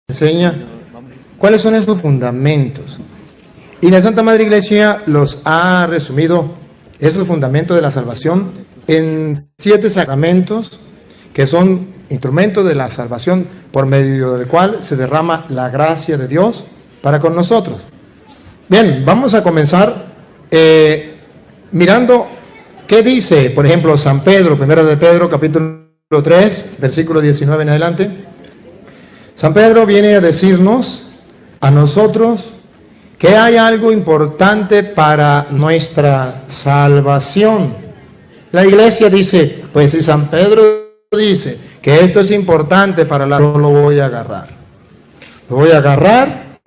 enseña cuáles son esos fundamentos. Y la Santa Madre Iglesia los ha resumido, esos fundamentos de la salvación, en 7 sacramentos que son instrumentos de la salvación por medio del cual se derrama la gracia de Dios para con nosotros. Bien, vamos a comenzar mirando qué dice, por ejemplo, San Pedro, primera de Pedro, capítulo 3, versículo 19 en adelante. San Pedro viene a decirnos a nosotros que hay algo importante para nuestra salvación. La Iglesia dice, pues si San Pedro dice que esto es importante para la... Yo lo voy a agarrar. Lo voy a agarrar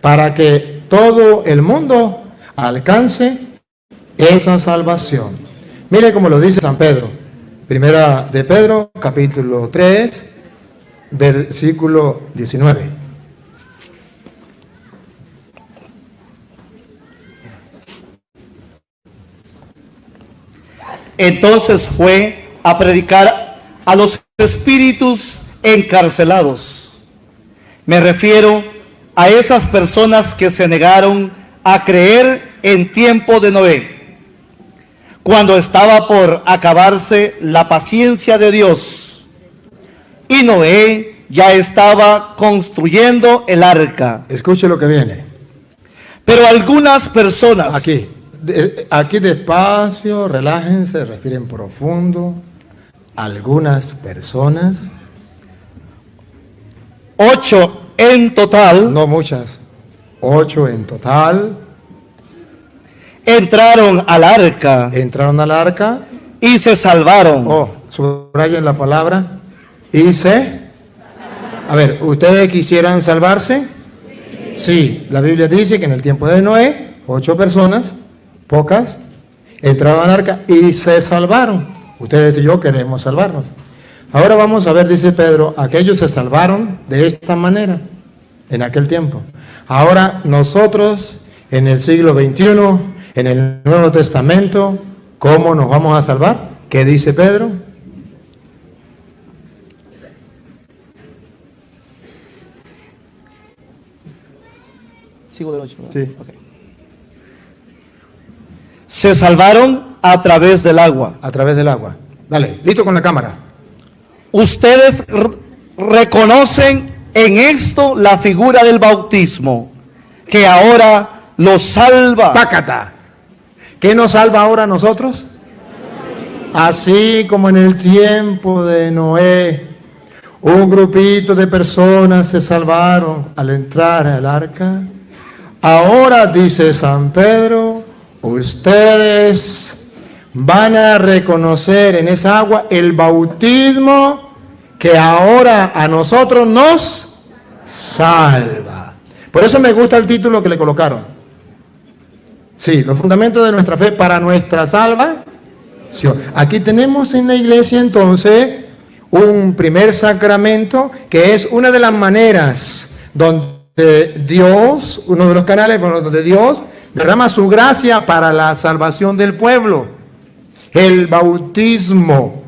para que todo el mundo alcance esa salvación. Mire cómo lo dice San Pedro. Primera de Pedro, capítulo 3, versículo 19. Entonces fue a predicar a los espíritus encarcelados. Me refiero a esas personas que se negaron a creer en tiempo de Noé, cuando estaba por acabarse la paciencia de Dios, y Noé ya estaba construyendo el arca. Escuche lo que viene. Pero algunas personas... Aquí despacio, relájense, respiren profundo. Algunas personas, 8 en total, no muchas, 8 en total, entraron al arca y se salvaron. Subrayen la palabra, a ver, ¿ustedes quisieran salvarse? Sí, la Biblia dice que en el tiempo de Noé, 8 personas, pocas, entraron al arca y se salvaron. Ustedes y yo queremos salvarnos. Ahora vamos a ver, dice Pedro, aquellos se salvaron de esta manera, en aquel tiempo. Ahora nosotros, en el siglo XXI, en el Nuevo Testamento, ¿cómo nos vamos a salvar? ¿Qué dice Pedro? Sigo del 8, ¿verdad? Sí. Okay. Se salvaron a través del agua. A través del agua. Dale, listo con la cámara. Ustedes reconocen en esto la figura del bautismo, que ahora los salva. ¡Pácata! ¿Qué nos salva ahora a nosotros? Así como en el tiempo de Noé, un grupito de personas se salvaron al entrar al arca. Ahora, dice San Pedro, ustedes van a reconocer en esa agua el bautismo que ahora a nosotros nos salva. Por eso me gusta el título que le colocaron. Sí, los fundamentos de nuestra fe para nuestra salvación. Aquí tenemos en la iglesia entonces un primer sacramento que es una de las maneras donde Dios, uno de los canales por donde Dios derrama su gracia para la salvación del pueblo, el bautismo.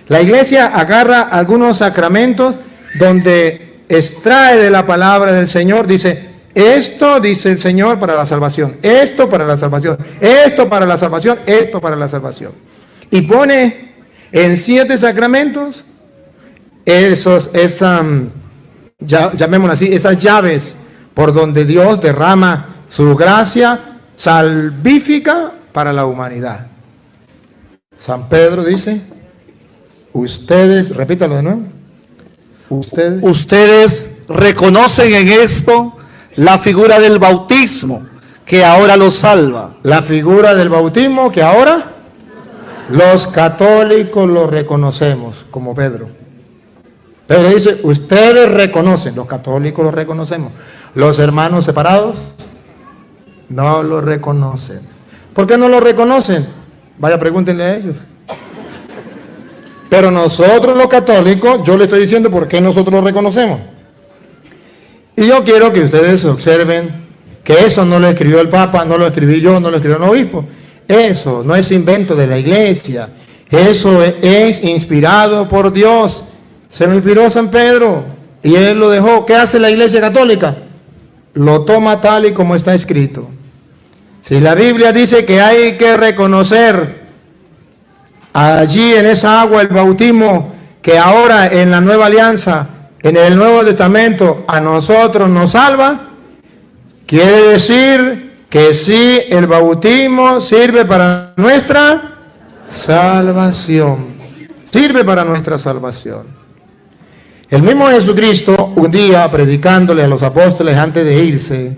La iglesia agarra algunos sacramentos donde extrae de la palabra del Señor, dice, esto dice el Señor para la salvación, esto para la salvación, esto para la salvación, esto para la salvación. Y pone en 7 sacramentos llamémoslo así, esas llaves por donde Dios derrama su gracia salvífica para la humanidad. San Pedro dice, ustedes, repítalo de nuevo, ustedes reconocen en esto la figura del bautismo que ahora los salva. La figura del bautismo que ahora los católicos lo reconocemos, como Pedro. Pedro dice, ustedes reconocen, los católicos lo reconocemos. Los hermanos separados no lo reconocen. ¿Por qué no lo reconocen? Vaya, pregúntenle a ellos. Pero nosotros los católicos, yo le estoy diciendo por qué nosotros lo reconocemos. Y yo quiero que ustedes observen que eso no lo escribió el Papa, no lo escribí yo, no lo escribió el obispo. Eso no es invento de la iglesia. Eso es inspirado por Dios. Se lo inspiró San Pedro. y él lo dejó. ¿Qué hace la Iglesia Católica? Lo toma tal y como está escrito. Si la Biblia dice que hay que reconocer allí en esa agua el bautismo que ahora en la nueva alianza, en el Nuevo Testamento, a nosotros nos salva, quiere decir que sí, el bautismo sirve para nuestra salvación. Sirve para nuestra salvación. El mismo Jesucristo, un día predicándole a los apóstoles antes de irse,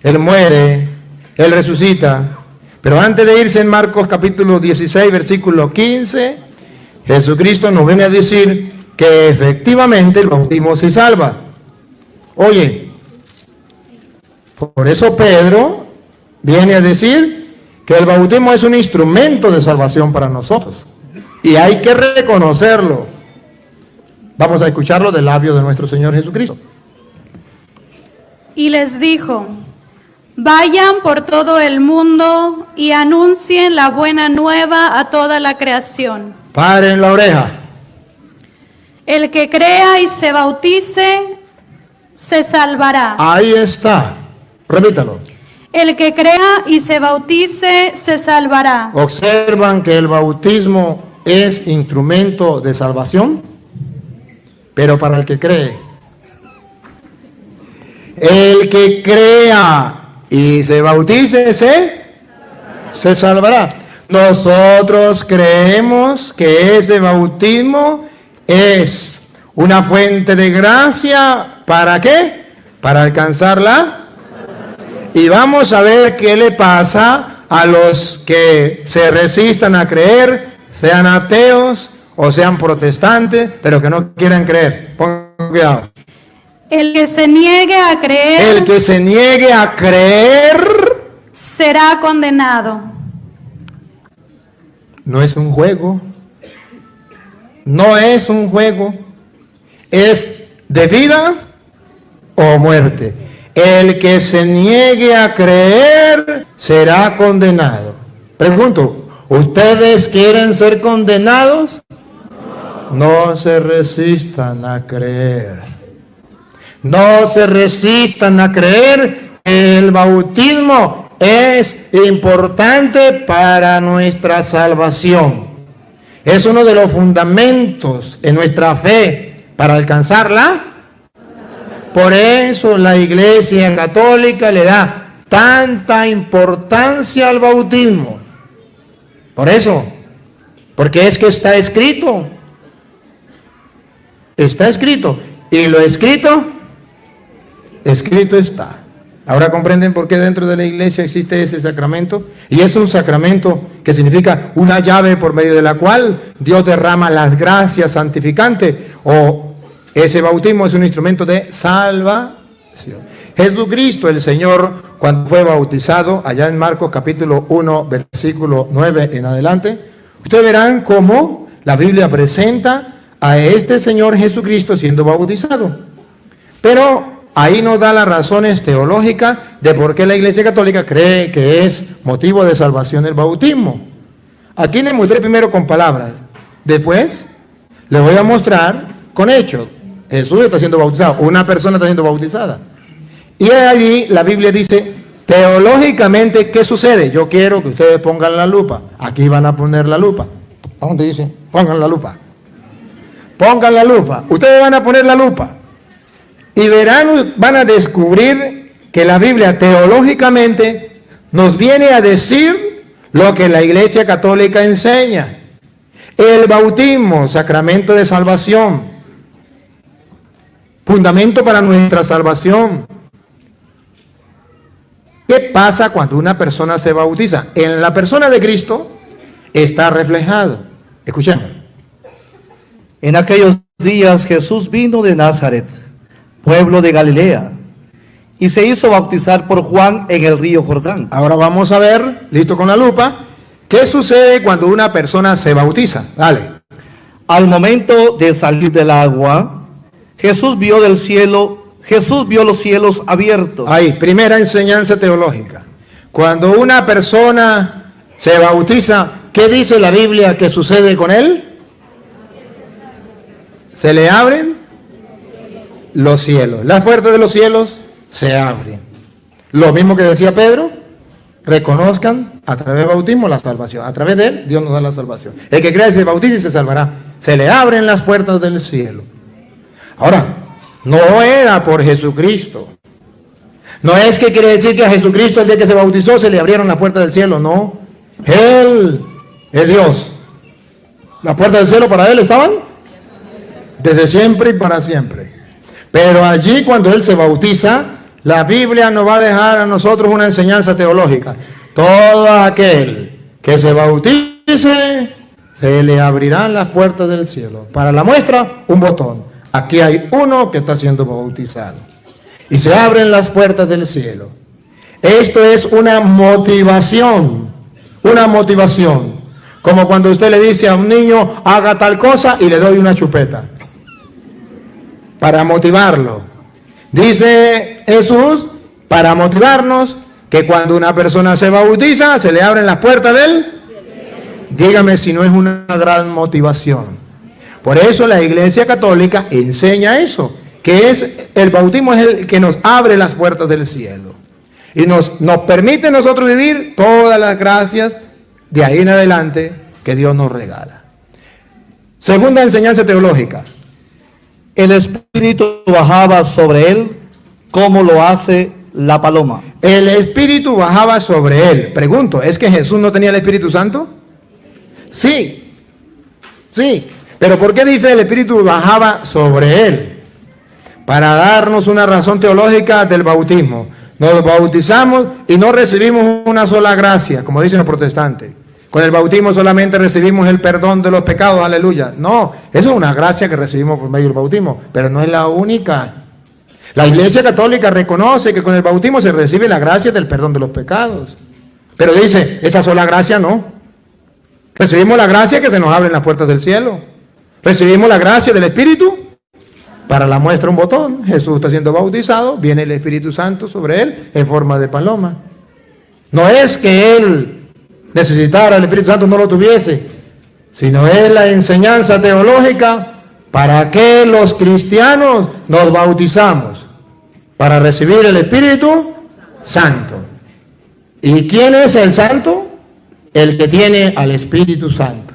Él muere, Él resucita, pero antes de irse en Marcos capítulo 16, versículo 15, Jesucristo nos viene a decir que efectivamente el bautismo se salva. Oye, por eso Pedro viene a decir que el bautismo es un instrumento de salvación para nosotros. Y hay que reconocerlo. Vamos a escucharlo del labio de nuestro Señor Jesucristo. Y les dijo: vayan por todo el mundo y anuncien la buena nueva a toda la creación. Paren la oreja. El que crea y se bautice, se salvará. Ahí está. Repítalo. El que crea y se bautice, se salvará. Observan que el bautismo es instrumento de salvación, pero para el que cree. El que crea y se bautice, se salvará. Nosotros creemos que ese bautismo es una fuente de gracia. ¿Para qué? Para alcanzarla. Y vamos a ver qué le pasa a los que se resistan a creer, sean ateos o sean protestantes, pero que no quieran creer. Pongan cuidado. El que se niegue a creer, El que se niegue a creer, será condenado. no es un juego. No es un juego. Es de vida o muerte. El que se niegue a creer será condenado. Pregunto, ¿ustedes quieren ser condenados? No se resistan a creer. No se resistan a creer que el bautismo es importante para nuestra salvación. Es uno de los fundamentos en nuestra fe para alcanzarla. Por eso la Iglesia Católica le da tanta importancia al bautismo. Por eso, porque es que está escrito. Está escrito. Y lo escrito, escrito está. Ahora comprenden por qué dentro de la iglesia existe ese sacramento. Y es un sacramento que significa una llave por medio de la cual Dios derrama las gracias santificantes. O ese bautismo es un instrumento de salvación. Jesucristo, el Señor, cuando fue bautizado, allá en Marcos capítulo 1, versículo 9 en adelante, ustedes verán cómo la Biblia presenta a este Señor Jesucristo siendo bautizado. Pero ahí nos da las razones teológicas de por qué la Iglesia Católica cree que es motivo de salvación el bautismo. Aquí les mostré primero con palabras, después les voy a mostrar con hechos. Jesús está siendo bautizado, una persona está siendo bautizada. Y allí la Biblia dice, teológicamente, ¿qué sucede? Yo quiero que ustedes pongan la lupa. Aquí van a poner la lupa. ¿A dónde dice? Pongan la lupa. Pongan la lupa. Ustedes van a poner la lupa. Y verán, van a descubrir que la Biblia teológicamente nos viene a decir lo que la Iglesia Católica enseña. El bautismo, sacramento de salvación, fundamento para nuestra salvación. ¿Qué pasa cuando una persona se bautiza? En la persona de Cristo está reflejado. Escuchemos. En aquellos días Jesús vino de Nazaret, pueblo de Galilea, y se hizo bautizar por Juan en el río Jordán. Ahora vamos a ver, listo con la lupa, ¿qué sucede cuando una persona se bautiza? Dale. Al momento de salir del agua, Jesús vio los cielos abiertos. Ahí, primera enseñanza teológica. Cuando una persona se bautiza, ¿qué dice la Biblia que sucede con él? ¿Se le abren los cielos. Las puertas de los cielos se abren. Lo mismo que decía Pedro, reconozcan a través del bautismo la salvación. A través de él, Dios nos da la salvación. El que crea y se bautice y se salvará. Se le abren las puertas del cielo. Ahora, no era por Jesucristo. No es que quiere decir que a Jesucristo el día que se bautizó se le abrieron las puertas del cielo, no. Él es Dios. Las puertas del cielo para él estaban desde siempre y para siempre. Pero allí cuando él se bautiza, la Biblia nos va a dejar a nosotros una enseñanza teológica. Todo aquel que se bautice, se le abrirán las puertas del cielo. Para la muestra, un botón. Aquí hay uno que está siendo bautizado. Y se abren las puertas del cielo. Esto es una motivación. Una motivación. Como cuando usted le dice a un niño, haga tal cosa y le doy una chupeta. Para motivarlo. Dice Jesús, para motivarnos, que cuando una persona se bautiza, se le abren las puertas del cielo. Dígame si no es una gran motivación. Por eso la Iglesia Católica enseña eso, que es el bautismo es el que nos abre las puertas del cielo. Y nos permite nosotros vivir todas las gracias de ahí en adelante que Dios nos regala. Segunda enseñanza teológica. El Espíritu bajaba sobre él como lo hace la paloma. El Espíritu bajaba sobre él. Pregunto, ¿es que Jesús no tenía el Espíritu Santo? Sí, sí. Pero ¿por qué dice el Espíritu bajaba sobre él? Para darnos una razón teológica del bautismo. Nos bautizamos y no recibimos una sola gracia, como dicen los protestantes. Con el bautismo solamente recibimos el perdón de los pecados, aleluya. No, eso es una gracia que recibimos por medio del bautismo, pero no es la única. La Iglesia Católica reconoce que con el bautismo se recibe la gracia del perdón de los pecados. Pero dice, esa sola gracia no. Recibimos la gracia que se nos abren las puertas del cielo. Recibimos la gracia del Espíritu. Para la muestra un botón, Jesús está siendo bautizado, viene el Espíritu Santo sobre él en forma de paloma. No es que él necesitara el Espíritu Santo, no lo tuviese, sino es la enseñanza teológica para que los cristianos nos bautizamos, para recibir el Espíritu Santo. ¿Y quién es el Santo? El que tiene al Espíritu Santo.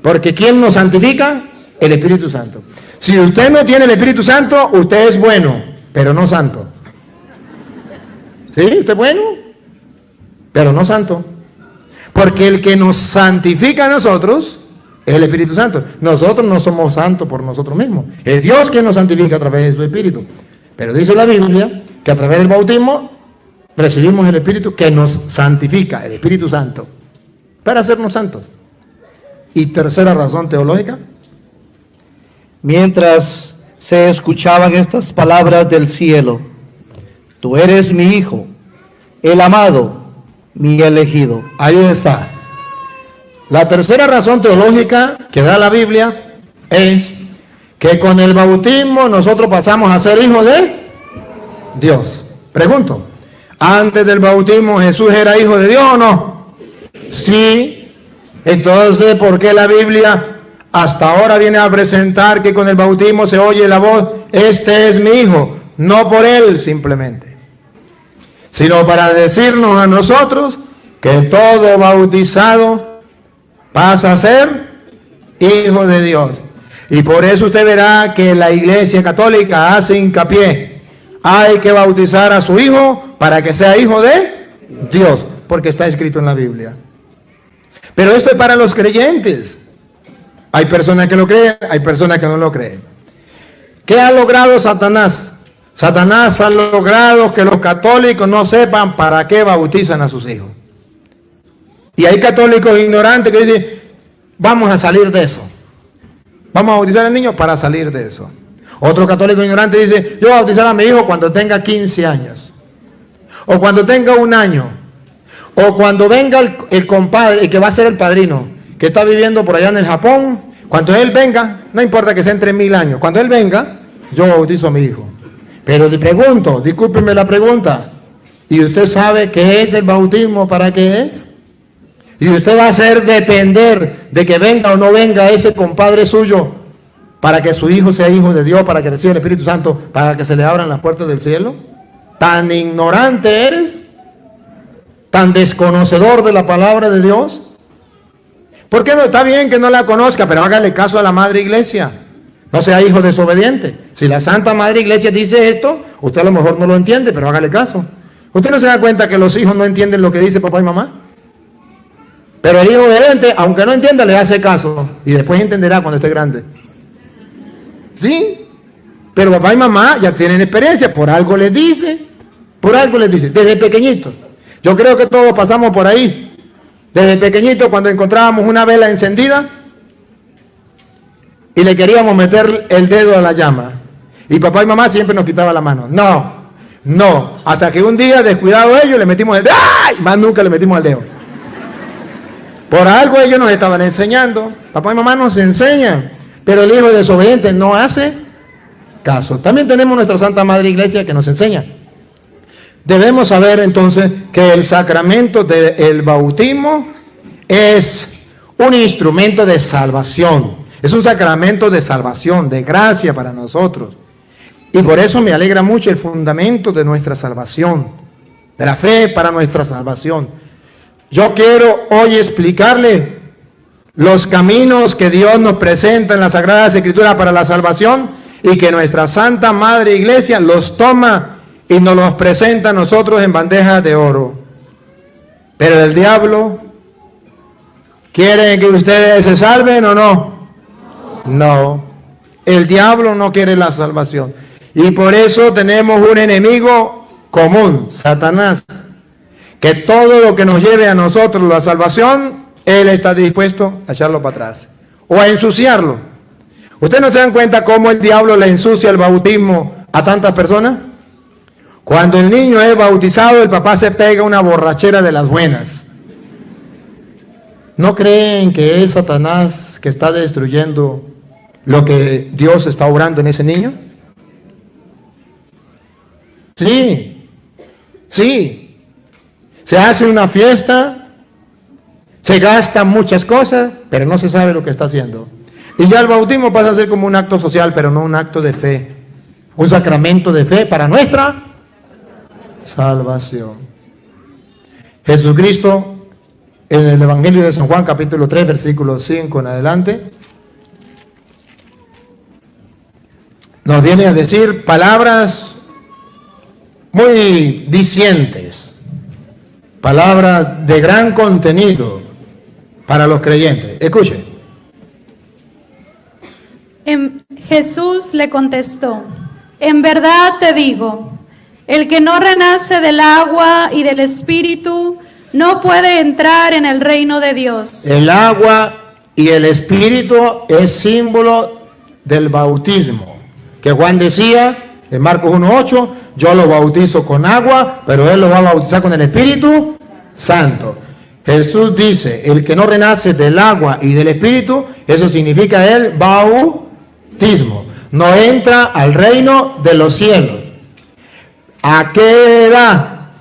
Porque ¿quién nos santifica? El Espíritu Santo. Si usted no tiene el Espíritu Santo, usted es bueno, pero no santo. ¿Sí? ¿Usted es bueno? Pero no santo. Porque el que nos santifica a nosotros es el Espíritu Santo. Nosotros no somos santos por nosotros mismos. Es Dios quien nos santifica a través de su Espíritu. Pero dice la Biblia que a través del bautismo recibimos el Espíritu que nos santifica, el Espíritu Santo, para hacernos santos. Y tercera razón teológica. Mientras se escuchaban estas palabras del cielo, tú eres mi hijo, el amado, mi elegido. Ahí está. La tercera razón teológica que da la Biblia es que con el bautismo nosotros pasamos a ser hijos de Dios. Pregunto, ¿antes del bautismo Jesús era hijo de Dios o no? Sí. Entonces, ¿por qué la Biblia hasta ahora viene a presentar que con el bautismo se oye la voz, este es mi hijo? No por él simplemente, sino para decirnos a nosotros que todo bautizado pasa a ser hijo de Dios. Y por eso usted verá que la Iglesia Católica hace hincapié, hay que bautizar a su hijo para que sea hijo de Dios, porque está escrito en la Biblia. Pero esto es para los creyentes. Hay personas que lo creen, hay personas que no lo creen. ¿Qué ha logrado Satanás? Satanás ha logrado que los católicos no sepan para qué bautizan a sus hijos. Y hay católicos ignorantes que dicen, vamos a salir de eso. Vamos a bautizar al niño para salir de eso. Otro católico ignorante dice, yo voy a bautizar a mi hijo cuando tenga 15 años. O cuando tenga 1 año. O cuando venga el compadre, el que va a ser el padrino, que está viviendo por allá en el Japón, cuando él venga, no importa que sea entre 1000 años, cuando él venga, yo bautizo a mi hijo. Pero le pregunto, discúlpeme la pregunta, ¿y usted sabe qué es el bautismo, para qué es? Y usted va a hacer depender de que venga o no venga ese compadre suyo para que su hijo sea hijo de Dios, para que reciba el Espíritu Santo, para que se le abran las puertas del cielo? ¿Tan ignorante eres? ¿Tan desconocedor de la palabra de Dios? ¿Por qué no? Está bien que no la conozca, pero hágale caso a la Madre Iglesia. No sea hijo desobediente. Si la Santa Madre Iglesia dice esto, usted a lo mejor no lo entiende, pero hágale caso. ¿Usted no se da cuenta que los hijos no entienden lo que dice papá y mamá? Pero el hijo obediente, aunque no entienda, le hace caso. Y después entenderá cuando esté grande. ¿Sí? Pero papá y mamá ya tienen experiencia. Por algo les dice. Por algo les dice. Desde pequeñito. Yo creo que todos pasamos por ahí. Desde pequeñito, cuando encontrábamos una vela encendida y le queríamos meter el dedo a la llama. Y papá y mamá siempre nos quitaban la mano. No. Hasta que un día, descuidado ellos, le metimos el dedo. ¡Ay! Más nunca le metimos el dedo. Por algo ellos nos estaban enseñando. Papá y mamá nos enseñan. Pero el hijo desobediente no hace caso. También tenemos nuestra Santa Madre Iglesia que nos enseña. Debemos saber entonces que el sacramento del bautismo es un instrumento de salvación. Es un sacramento de salvación, de gracia para nosotros. Y por eso me alegra mucho el fundamento de nuestra salvación, de la fe para nuestra salvación. Yo quiero hoy explicarle los caminos que Dios nos presenta en las Sagradas Escrituras para la salvación y que nuestra Santa Madre Iglesia los toma y nos los presenta a nosotros en bandejas de oro. Pero el diablo quiere que ustedes se salven o no. No, el diablo no quiere la salvación. Y por eso tenemos un enemigo común, Satanás, que todo lo que nos lleve a nosotros la salvación, él está dispuesto a echarlo para atrás o a ensuciarlo. ¿Ustedes no se dan cuenta cómo el diablo le ensucia el bautismo a tantas personas? Cuando el niño es bautizado, el papá se pega una borrachera de las buenas. ¿No creen que es Satanás que está destruyendo lo que Dios está obrando en ese niño? Sí. Se hace una fiesta, se gastan muchas cosas, pero no se sabe lo que está haciendo. Y ya el bautismo pasa a ser como un acto social, pero no un acto de fe. Un sacramento de fe para nuestra salvación. Jesucristo, en el Evangelio de San Juan, capítulo 3, versículo 5 en adelante, nos viene a decir palabras muy dicientes, palabras de gran contenido para los creyentes. Escuchen. Jesús le contestó: en verdad te digo, el que no renace del agua y del Espíritu no puede entrar en el reino de Dios. El agua y el Espíritu es símbolo del bautismo, que Juan decía en Marcos 1:8, yo lo bautizo con agua, pero él lo va a bautizar con el Espíritu Santo. Jesús dice, el que no renace del agua y del Espíritu, eso significa el bautismo, no entra al reino de los cielos. ¿A qué edad?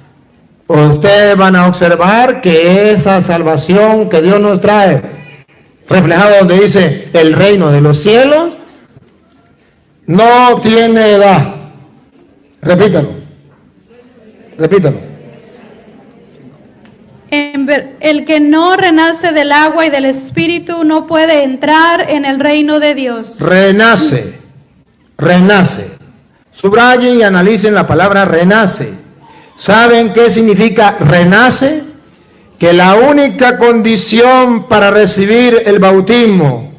Ustedes van a observar que esa salvación que Dios nos trae, reflejado donde dice el reino de los cielos, no tiene edad. Repítalo. El que no renace del agua y del Espíritu no puede entrar en el reino de Dios. Renace. Subrayen y analicen la palabra renace. ¿Saben qué significa renace? Que la única condición para recibir el bautismo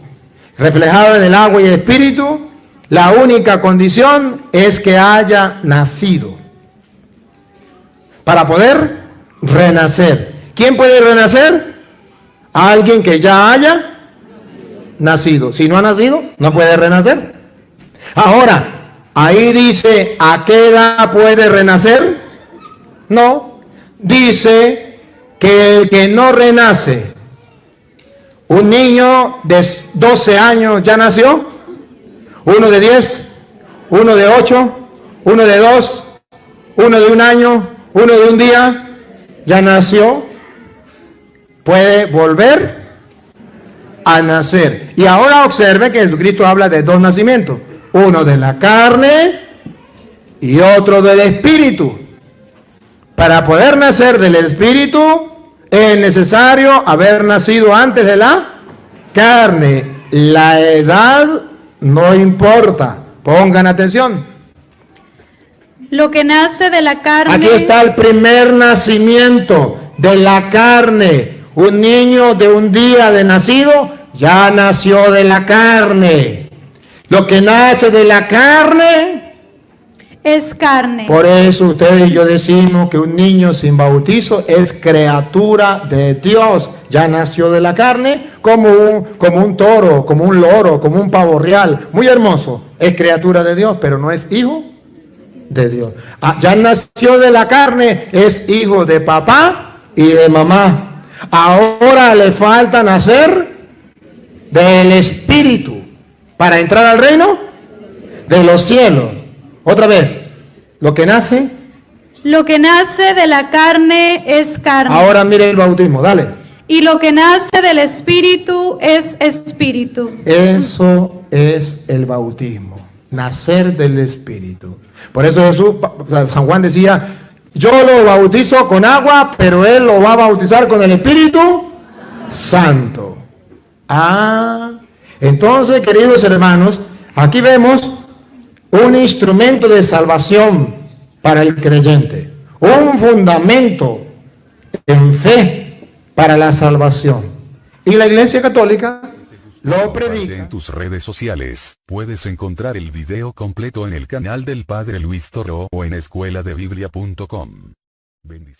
reflejado en el agua y el Espíritu, la única condición es que haya nacido. Para poder renacer. ¿Quién puede renacer? Alguien que ya haya nacido. Si no ha nacido, no puede renacer. Ahora, ahí dice, ¿a qué edad puede renacer? No, dice que el que no renace, un niño de 12 años ya nació, uno de 10, uno de 8, uno de 2, uno de 1 año, uno de 1 día, ya nació, puede volver a nacer. Y ahora observe que Jesucristo habla de dos nacimientos, uno de la carne y otro del espíritu. Para poder nacer del espíritu es necesario haber nacido antes de la carne. La edad no importa, pongan atención. Lo que nace de la carne. Aquí está el primer nacimiento de la carne. Un niño de un día de nacido ya nació de la carne. Lo que nace de la carne es carne. Por eso ustedes y yo decimos que un niño sin bautizo es criatura de Dios. Ya nació de la carne como un toro, como un loro, como un pavo real. Muy hermoso. Es criatura de Dios, pero no es hijo de Dios. Ya nació de la carne, es hijo de papá y de mamá. Ahora le falta nacer del espíritu para entrar al reino de los cielos. Otra vez, lo que nace de la carne es carne. Ahora mire el bautismo, dale. Y lo que nace del espíritu es espíritu. Eso es el bautismo, nacer del espíritu. Por eso San Juan decía, yo lo bautizo con agua, pero él lo va a bautizar con el Espíritu Santo. Entonces, queridos hermanos, aquí vemos un instrumento de salvación para el creyente, un fundamento en fe para la salvación. Y la Iglesia Católica lo predica. En tus redes sociales, puedes encontrar el video completo en el canal del Padre Luis Toro o en escueladebiblia.com. Bendiciones.